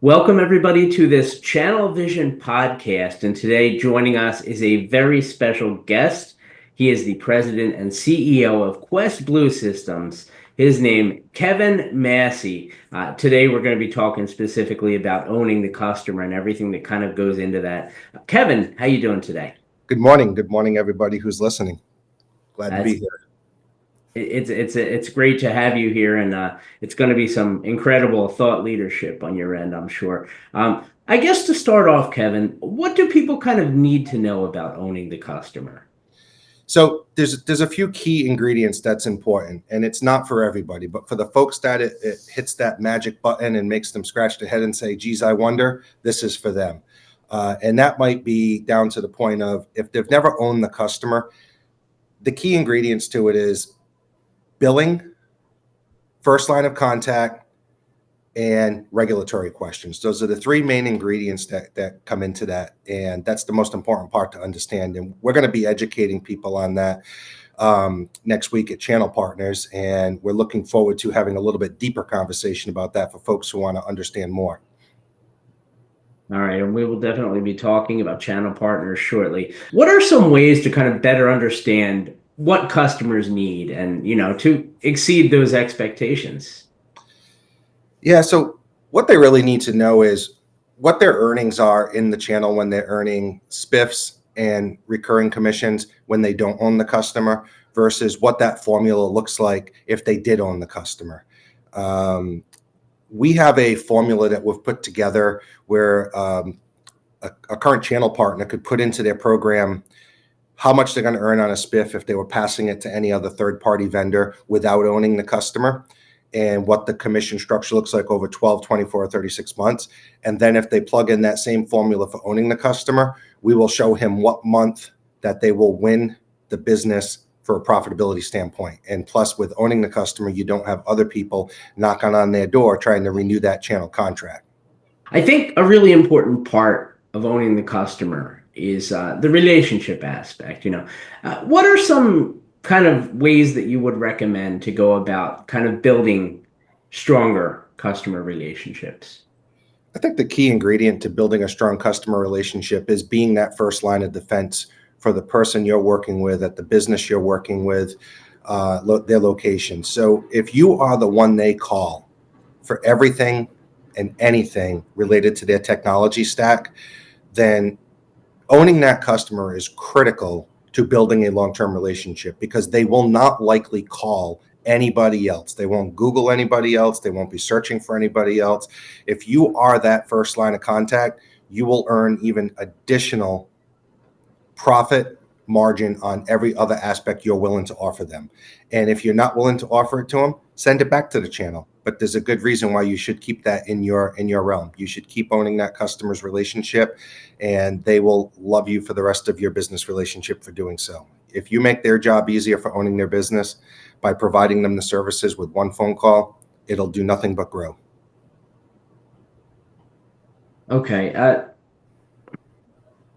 Welcome, everybody, to this ChannelVision podcast. And today, joining us is a very special guest. He is the president and CEO of QuestBlue Systems. His name, Kevin Masse. Today, we're going to be talking specifically about owning the customer and everything that kind of goes into that. Kevin, how you doing today? Good morning. Good morning, everybody who's listening. Glad to be That's here. it's great to have you here, and it's going to be some incredible thought leadership on your end, I'm sure. I guess to start off, Kevin, what do people kind of need to know about owning the customer? So there's a few key ingredients that's important, and it's not for everybody, but for the folks that it hits that magic button and makes them scratch their head and say, geez, I wonder, this is for them. And that might be down to the point of if they've never owned the customer, the key ingredients to it is billing, first line of contact, and regulatory questions. Those are the three main ingredients that come into that. And that's the most important part to understand. And we're going to be educating people on that next week at Channel Partners. And we're looking forward to having a little bit deeper conversation about that for folks who want to understand more. All right, and we will definitely be talking about channel partners shortly. What are some ways to kind of better understand what customers need and, to exceed those expectations? Yeah, so what they really need to know is what their earnings are in the channel when they're earning spiffs and recurring commissions when they don't own the customer versus what that formula looks like if they did own the customer. We have a formula that we've put together where a current channel partner could put into their program how much they're going to earn on a spiff if they were passing it to any other third-party vendor without owning the customer, and what the commission structure looks like over 12, 24, or 36 months. And then if they plug in that same formula for owning the customer, we will show him what month that they will win the business for a profitability standpoint. And plus, with owning the customer, you don't have other people knocking on their door trying to renew that channel contract. I think a really important part of owning the customer is the relationship aspect. What are some kind of ways that you would recommend to go about kind of building stronger customer relationships? I think the key ingredient to building a strong customer relationship is being that first line of defense for the person you're working with at the business you're working with, their location. So if you are the one they call for everything and anything related to their technology stack, then owning that customer is critical to building a long-term relationship because they will not likely call anybody else. They won't Google anybody else. They won't be searching for anybody else. If you are that first line of contact, you will earn even additional profit margin on every other aspect you're willing to offer them. And if you're not willing to offer it to them, send it back to the channel. But there's a good reason why you should keep that in your realm. You should keep owning that customer's relationship, and they will love you for the rest of your business relationship for doing so. If you make their job easier for owning their business by providing them the services with one phone call, it'll do nothing but grow. Okay.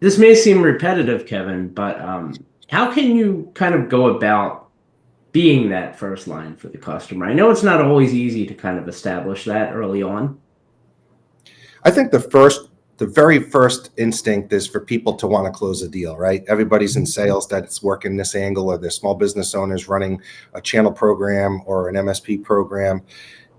This may seem repetitive, Kevin, but how can you kind of go about being that first line for the customer? I know it's not always easy to kind of establish that early on. I think the very first instinct is for people to want to close a deal, right? Everybody's in sales that's working this angle, or they're small business owners running a channel program or an MSP program.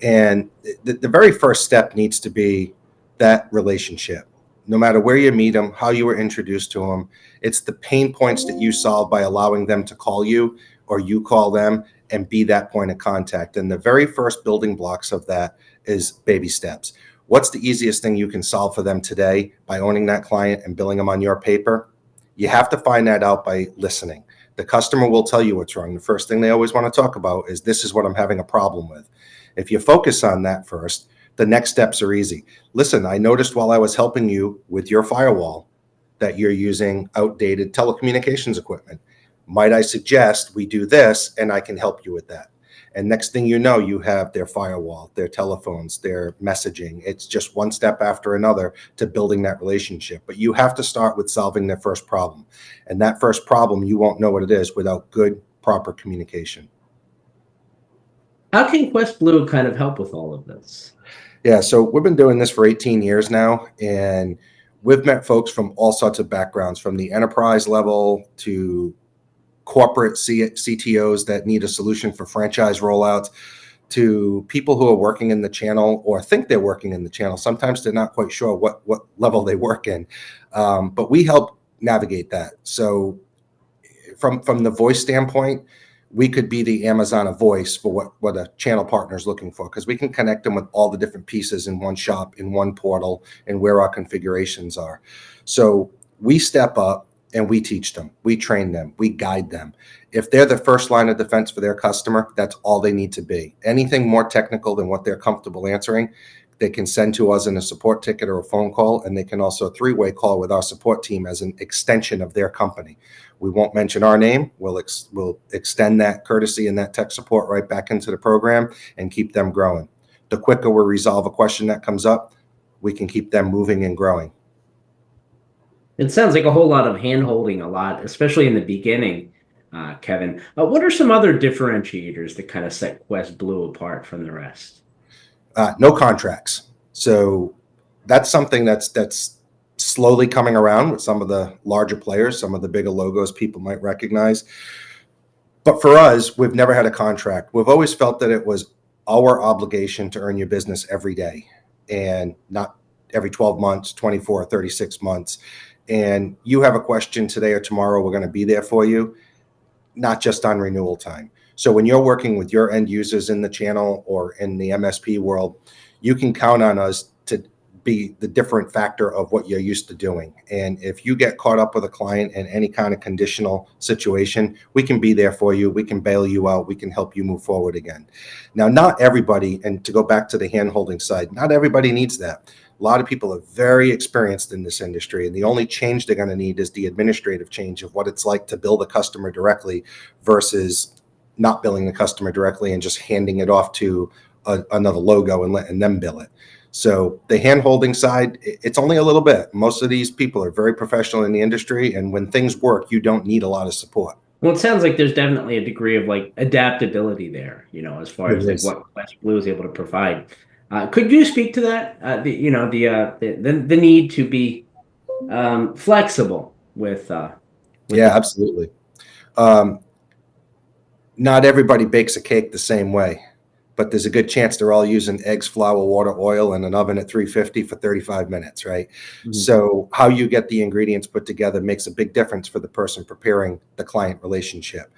And the very first step needs to be that relationship. No matter where you meet them, how you were introduced to them, it's the pain points that you solve by allowing them to call you or you call them and be that point of contact. And the very first building blocks of that is baby steps. What's the easiest thing you can solve for them today by owning that client and billing them on your paper? You have to find that out by listening. The customer will tell you what's wrong. The first thing they always want to talk about is, this is what I'm having a problem with. If you focus on that first, the next steps are easy. Listen, I noticed while I was helping you with your firewall that you're using outdated telecommunications equipment. Might I suggest we do this, and I can help you with that? And next thing you know, you have their firewall, their telephones, their messaging. It's just one step after another to building that relationship. But you have to start with solving their first problem. And that first problem, you won't know what it is without good, proper communication. How can QuestBlue kind of help with all of this? Yeah, so we've been doing this for 18 years now, and we've met folks from all sorts of backgrounds, from the enterprise level to corporate CTOs that need a solution for franchise rollouts, to people who are working in the channel or think they're working in the channel. Sometimes they're not quite sure what level they work in, but we help navigate that. So from the voice standpoint, we could be the Amazon of voice for what a channel partner is looking for, because we can connect them with all the different pieces in one shop, in one portal, and where our configurations are. So we step up and we teach them, we train them, we guide them. If they're the first line of defense for their customer, that's all they need to be. Anything more technical than what they're comfortable answering, they can send to us in a support ticket or a phone call, and they can also three-way call with our support team as an extension of their company. We won't mention our name. We'll extend that courtesy and that tech support right back into the program and keep them growing. The quicker we resolve a question that comes up, we can keep them moving and growing. It sounds like a whole lot of hand-holding, a lot, especially in the beginning, Kevin. What are some other differentiators that kind of set QuestBlue apart from the rest? No contracts. So that's something that's slowly coming around with some of the larger players, some of the bigger logos people might recognize. But for us, we've never had a contract. We've always felt that it was our obligation to earn your business every day, and not every 12 months, 24, 36 months. And you have a question today or tomorrow, we're going to be there for you, not just on renewal time. So when you're working with your end users in the channel or in the MSP world, you can count on us to be the different factor of what you're used to doing. And if you get caught up with a client in any kind of conditional situation, we can be there for you. We can bail you out. We can help you move forward again. Now, not everybody, and to go back to the hand-holding side, not everybody needs that. A lot of people are very experienced in this industry, and the only change they're going to need is the administrative change of what it's like to bill the customer directly versus not billing the customer directly and just handing it off to another logo and letting them bill it. So the hand-holding side, it's only a little bit. Most of these people are very professional in the industry, and when things work, you don't need a lot of support. Well, it sounds like there's definitely a degree of like adaptability there, as far It as like is. what QuestBlue is able to provide. Could you speak to that? The need to be flexible with Yeah, the. absolutely. Um, Not everybody bakes a cake the same way, but there's a good chance they're all using eggs, flour, water, oil, and an oven at 350 for 35 minutes, right? Mhm. So how you get the ingredients put together makes a big difference for the person preparing the client relationship.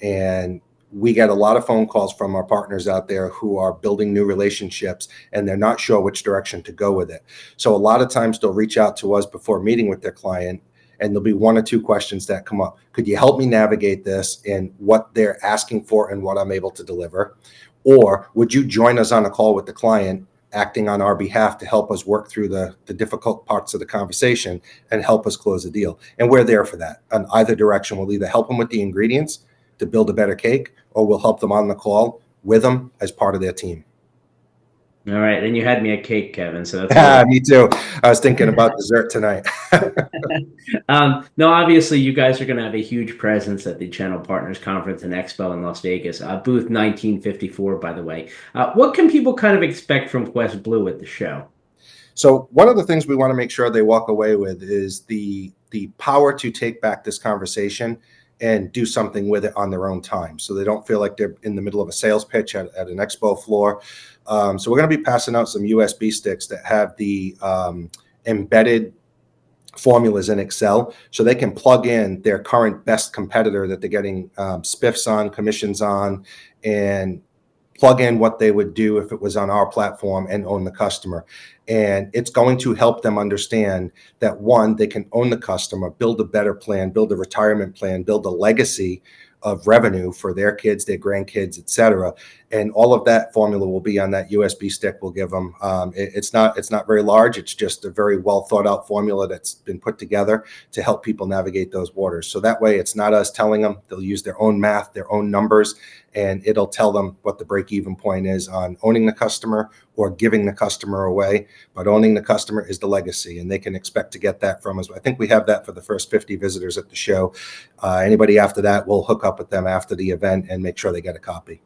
And we get a lot of phone calls from our partners out there who are building new relationships, and they're not sure which direction to go with it. So a lot of times they'll reach out to us before meeting with their client, and there'll be one or two questions that come up. Could you help me navigate this and what they're asking for and what I'm able to deliver? Or would you join us on a call with the client, acting on our behalf to help us work through the difficult parts of the conversation and help us close the deal? And we're there for that. On either direction, we'll either help them with the ingredients to build a better cake, or we'll help them on the call with them as part of their team. All right, then you had me a cake, Kevin. So that's a little. Me too. I was thinking about dessert tonight. No, obviously, you guys are going to have a huge presence at the Channel Partners Conference and Expo in Las Vegas, booth 1954, by the way. What can people kind of expect from QuestBlue at the show? So one of the things we want to make sure they walk away with is the power to take back this conversation and do something with it on their own time, so they don't feel like they're in the middle of a sales pitch at an expo floor. So we're going to be passing out some USB sticks that have the embedded formulas in Excel, so they can plug in their current best competitor that they're getting spiffs on, commissions on, and plug in what they would do if it was on our platform and own the customer. And it's going to help them understand that, one, they can own the customer, build a better plan, build a retirement plan, build a legacy of revenue for their kids, their grandkids, et cetera. And all of that formula will be on that USB stick we'll give them. It's not very large. It's just a very well thought out formula that's been put together to help people navigate those waters. So that way it's not us telling them. They'll use their own math, their own numbers, and it'll tell them what the break-even point is on owning the customer or giving the customer away. But owning the customer is the legacy, and they can expect to get that from us. I think we have that for the first 50 visitors at the show. Anybody after that, we'll hook up with them after the event and make sure they get a copy.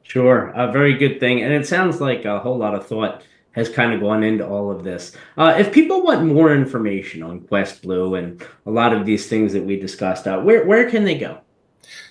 Sure, a very good thing. And it sounds like a whole lot of thought has kind of gone into all of this. If people want more information on QuestBlue and a lot of these things that we discussed, where can they go?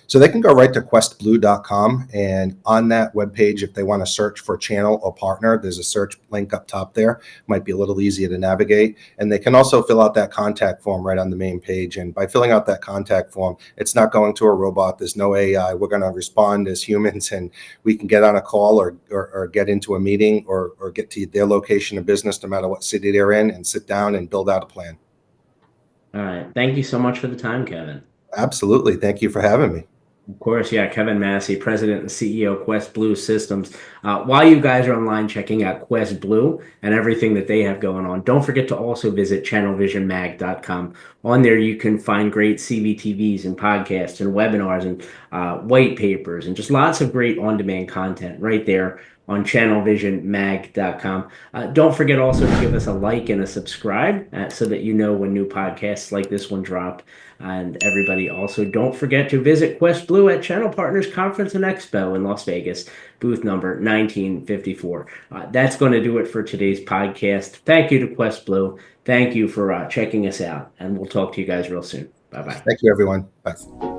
So they can go right to questblue.com, and on that webpage, if they want to search for channel or partner, there's a search link up top there. Might be a little easier to navigate. And they can also fill out that contact form right on the main page. And by filling out that contact form, it's not going to a robot. There's no AI. We're going to respond as humans, and we can get on a call or get into a meeting or get to their location of business, no matter what city they're in, and sit down and build out a plan. All right. Thank you so much for the time, Kevin. Absolutely. Thank you for having me. Of course, yeah, Kevin Masse, President and CEO of QuestBlue Systems. While you guys are online checking out QuestBlue and everything that they have going on, don't forget to also visit ChannelVisionMag.com. On there, you can find great CVTVs and podcasts and webinars and white papers and just lots of great on-demand content right there on ChannelVisionMag.com. Don't forget also to give us a like and a subscribe so that you know when new podcasts like this one drop. And everybody also don't forget to visit QuestBlue at Channel Partners Conference and Expo in Las Vegas, booth number 1954. That's going to do it for today's podcast. Thank you to QuestBlue. Thank you for checking us out, and we'll talk to you guys real soon. Bye-bye. Thank you, everyone. Bye.